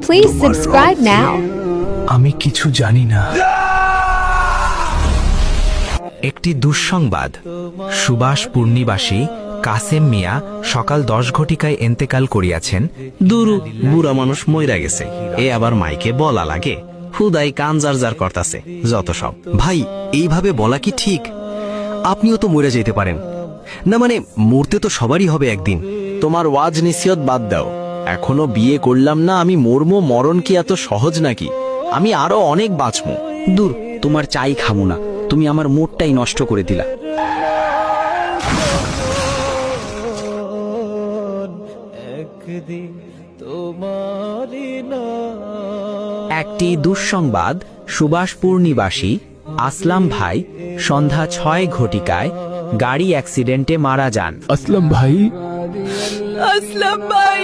Please subscribe now. আমি কিছু জানি না। একটি দুঃসংবাদ। সুভাষ পূর্ণিবাসী কাসেম মিয়া সকাল 10 ঘটিকায় এন্তেকাল করিয়াছেন। দুরু বুড়া মানুষ মইরা গেছে, এ আবার মাইকে বলা লাগে, হুদাই কান জার করতাছে যত সব। ভাই, এইভাবে বলা কি ঠিক? আপনিও তো মরে যেতে পারেন না, মানে মরতে তো সবারই হবে একদিন। তোমার ওয়াজ নিসিয়ত বাদ দাও। এখনো বিয়ে করলাম না, আমি মরমো, মরণ কি এত সহজ নাকি? আমি আরো অনেক বাঁচমু। দূর, তোমার চাই খামু না, তুমি আমার মুডটাই নষ্ট করে দিলা। একটি দুঃসংবাদ। সুভাষ পূর্ণিবাসী আসলাম ভাই সন্ধ্যা 6 ঘটিকায় গাড়ি অ্যাক্সিডেন্টে মারা যান। আসলাম ভাই, আসলাম ভাই।